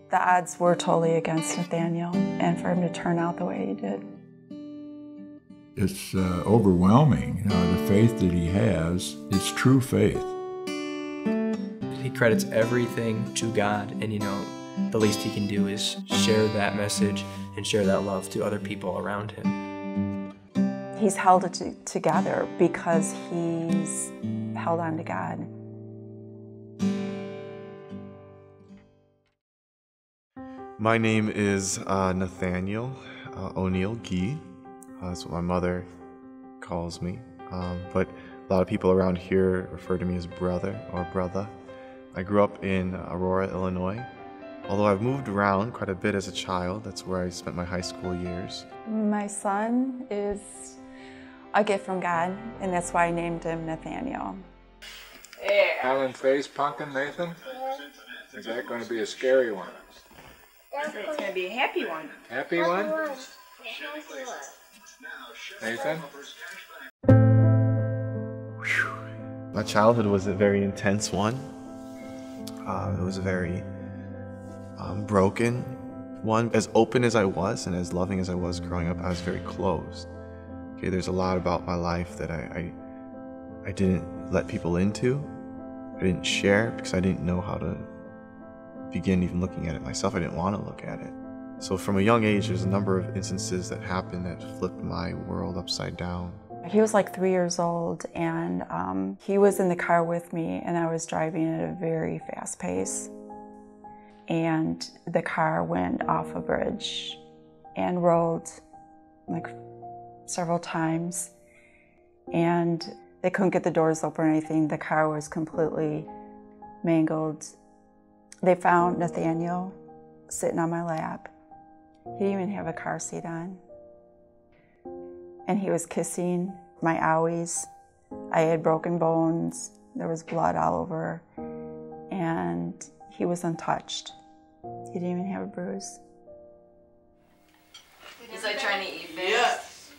The odds were totally against Nathaniel, and for him to turn out the way he did. It's overwhelming. The faith that he has is true faith. He credits everything to God, and the least he can do is share that message and share that love to other people around him. He's held it together because he's held on to God. My name is Nathaniel Gee. That's what my mother calls me. But a lot of people around here refer to me as brother or brother. I grew up in Aurora, Illinois. Although I've moved around quite a bit as a child, that's where I spent my high school years. My son is a gift from God, and that's why I named him Nathaniel. Island face pumpkin, Nathan? Is that going to be a scary one? It's going to be a happy one. Happy one? Nathan? My childhood was a very intense one. It was a very broken one. As open as I was and as loving as I was growing up, I was very closed. Okay, there's a lot about my life that I didn't let people into. I didn't share because I didn't know how to begin even looking at it myself. I didn't want to look at it. So from a young age, there's a number of instances that happened that flipped my world upside down. He was like 3 years old, and he was in the car with me, and I was driving at a very fast pace. And the car went off a bridge and rolled like several times. And they couldn't get the doors open or anything. The car was completely mangled. They found Nathaniel sitting on my lap. He didn't even have a car seat on. And he was kissing my owies. I had broken bones. There was blood all over. And he was untouched. He didn't even have a bruise. Is I trying to eat this? Yes.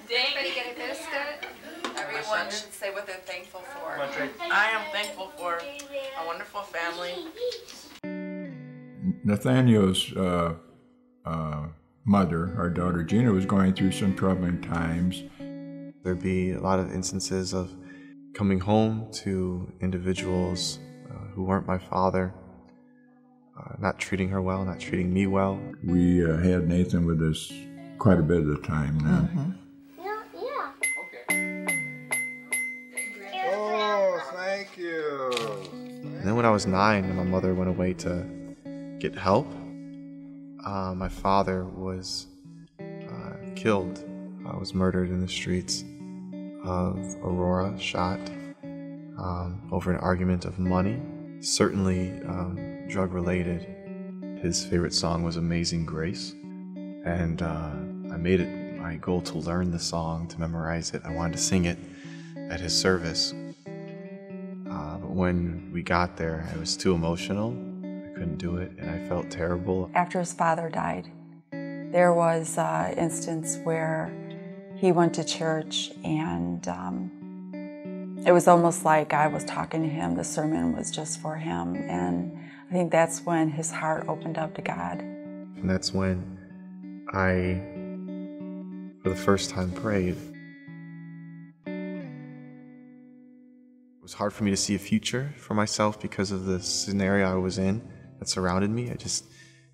Dang. Everybody get a biscuit? Everyone should say what they're thankful for. I am thankful for a wonderful family. Nathaniel's mother, our daughter Gina, was going through some troubling times. There'd be a lot of instances of coming home to individuals who weren't my father, not treating her well, not treating me well. We had Nathan with us quite a bit of the time then. Mm-hmm. Oh, thank you. And then when I was 9 and my mother went away to get help, my father was killed, was murdered in the streets of Aurora, shot over an argument of money, certainly drug-related. His favorite song was Amazing Grace, and I made it my goal to learn the song, to memorize it. I wanted to sing it at his service. But when we got there, I was too emotional. I couldn't do it, and I felt terrible. After his father died, there was an instance where he went to church, and it was almost like God was talking to him. The sermon was just for him, and I think that's when his heart opened up to God. And that's when I, for the first time, prayed. It was hard for me to see a future for myself because of the scenario I was in that surrounded me.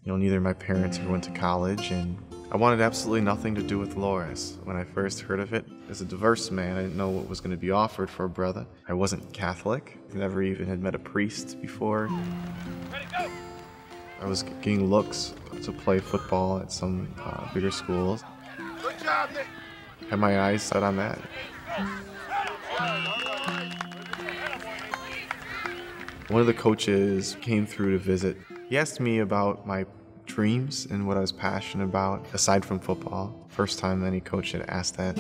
Neither of my parents ever went to college, and I wanted absolutely nothing to do with Loris. When I first heard of it, as a diverse man, I didn't know what was going to be offered for a brother. I wasn't Catholic. I never even had met a priest before. Ready, go! I was getting looks to play football at some bigger schools. Good job, Nick. Had my eyes set on that. One of the coaches came through to visit. He asked me about my dreams and what I was passionate about, aside from football. First time any coach had asked that.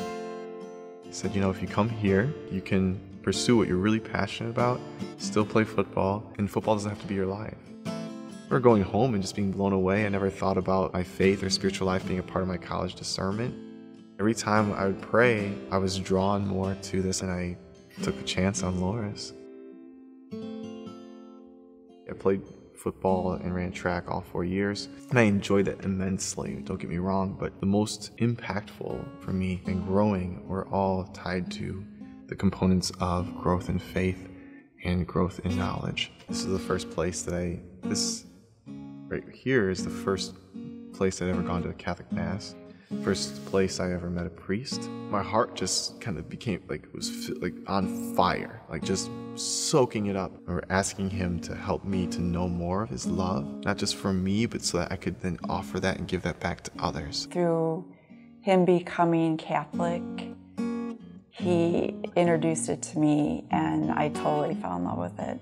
He said, if you come here, you can pursue what you're really passionate about, still play football, and football doesn't have to be your life. I remember going home and just being blown away. I never thought about my faith or spiritual life being a part of my college discernment. Every time I would pray, I was drawn more to this, and I took a chance on Loris. I played football and ran track all 4 years, and I enjoyed it immensely, don't get me wrong, but the most impactful for me and growing were all tied to the components of growth in faith and growth in knowledge. This is the first place that this right here is the first place I'd ever gone to a Catholic Mass. First place I ever met a priest. My heart just kind of became it was on fire, just soaking it up. Or asking him to help me to know more of his love, not just for me, but so that I could then offer that and give that back to others. Through him becoming Catholic, he introduced it to me, and I totally fell in love with it.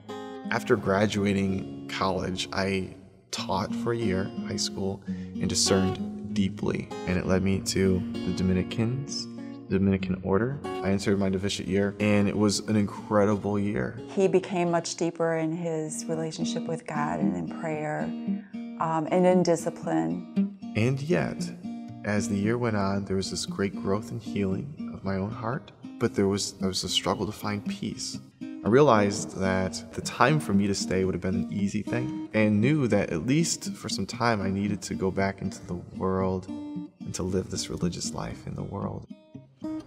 After graduating college, I taught for a year, high school, and discerned deeply, and it led me to the Dominican order. I entered my novitiate year, and it was an incredible year. He became much deeper in his relationship with God and in prayer and in discipline. And yet, as the year went on, there was this great growth and healing of my own heart, but there was a struggle to find peace. I realized that the time for me to stay would have been an easy thing, and knew that at least for some time I needed to go back into the world and to live this religious life in the world. The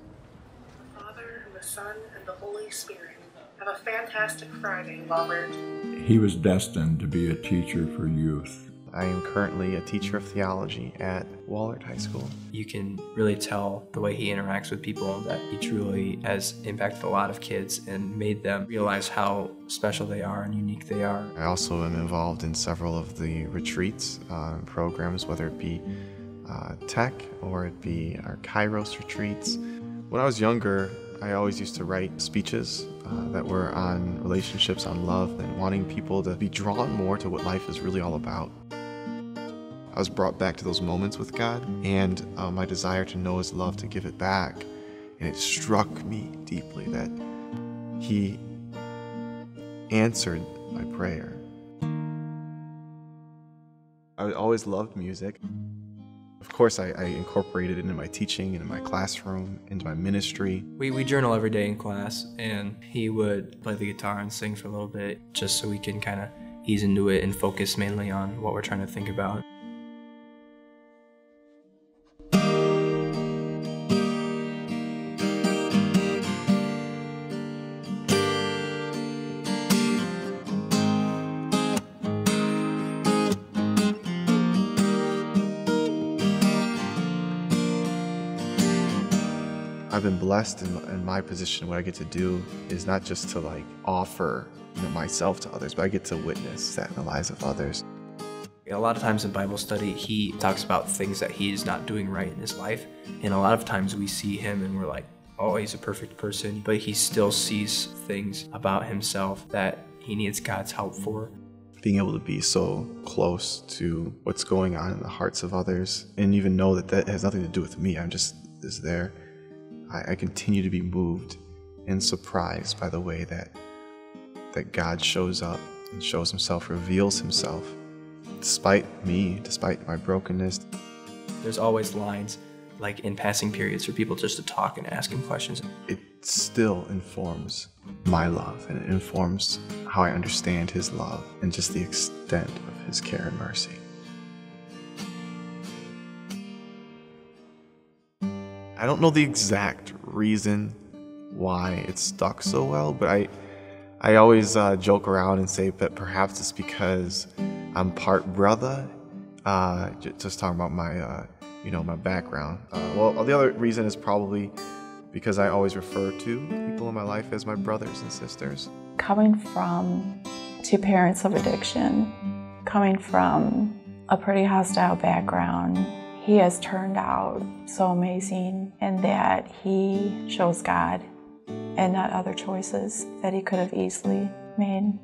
Father, and the Son, and the Holy Spirit. Have a fantastic Friday, Wahlert. He was destined to be a teacher for youth. I am currently a teacher of theology at Wahlert High School. You can really tell the way he interacts with people that he truly has impacted a lot of kids and made them realize how special they are and unique they are. I also am involved in several of the retreats programs, whether it be tech or it be our Kairos retreats. When I was younger, I always used to write speeches that were on relationships, on love, and wanting people to be drawn more to what life is really all about. I was brought back to those moments with God and my desire to know his love, to give it back. And it struck me deeply that he answered my prayer. I always loved music. Of course, I incorporated it into my teaching, into my classroom, into my ministry. We journal every day in class, and he would play the guitar and sing for a little bit just so we can kind of ease into it and focus mainly on what we're trying to think about. I've been blessed in my position. What I get to do is not just to offer myself to others, but I get to witness that in the lives of others. A lot of times in Bible study, he talks about things that he's not doing right in his life. And a lot of times we see him and we're like, oh, he's a perfect person. But he still sees things about himself that he needs God's help for. Being able to be so close to what's going on in the hearts of others and even know that that has nothing to do with me. I'm just there. I continue to be moved and surprised by the way that God shows up and shows himself, reveals himself, despite me, despite my brokenness. There's always lines, like in passing periods, for people just to talk and ask him questions. It still informs my love, and it informs how I understand his love and just the extent of his care and mercy. I don't know the exact reason why it stuck so well, but I always joke around and say that perhaps it's because I'm part brother. Just talking about my, my background. Well, the other reason is probably because I always refer to people in my life as my brothers and sisters. Coming from two parents of addiction, coming from a pretty hostile background, he has turned out so amazing in that he chose God and not other choices that he could have easily made.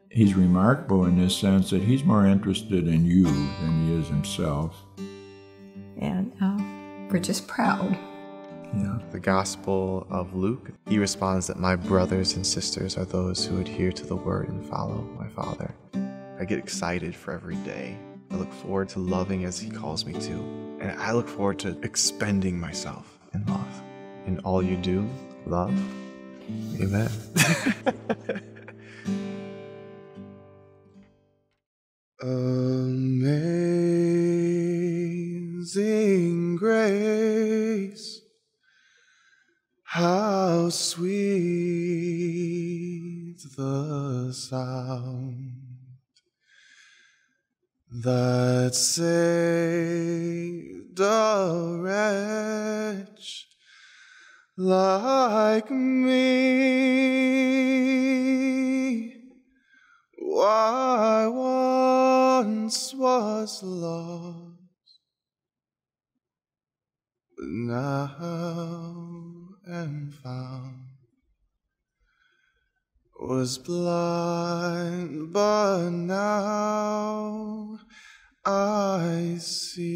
He's remarkable in this sense that he's more interested in you than he is himself. And we're just proud. Yeah. The Gospel of Luke, he responds that my brothers and sisters are those who adhere to the word and follow my Father. I get excited for every day. I look forward to loving as he calls me to. And I look forward to expending myself in love. In all you do, love. Amen. Amazing grace, how sweet the sound that saved a wretch like me. I once was lost, but now am found. Was blind, but now I see.